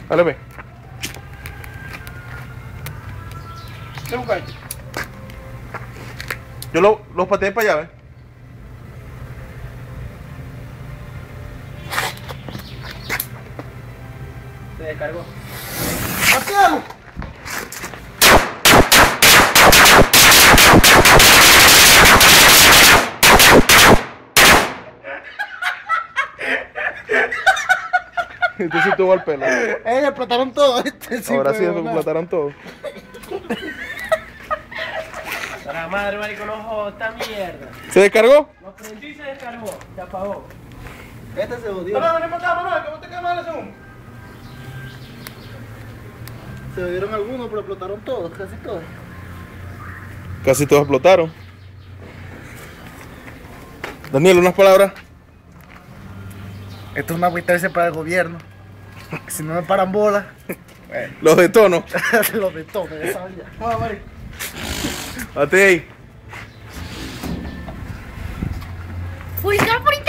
Dale, ve. ¿Qué buscaste? Yo los pateé para allá, ¿ves? Se descargó. ¡Patealo! Entonces tuvo al pelo. Explotaron todo. Ahora sí explotaron todo. Para madre, marico, no jodas, esta mierda. ¿Se descargó? Lo prendí y se descargó. Se apagó. Este se jodió. No, no, no, Manuel, que vos te quedas segundo. Se jodieron algunos, pero explotaron todos, casi todos. Casi todos explotaron. Daniel, unas palabras. Esto es una agüitarse para el gobierno. Si no me paran bolas, Los de tono. los de todo, ya sabía. Vamos, marico. Bate ahí. Publicar por internet.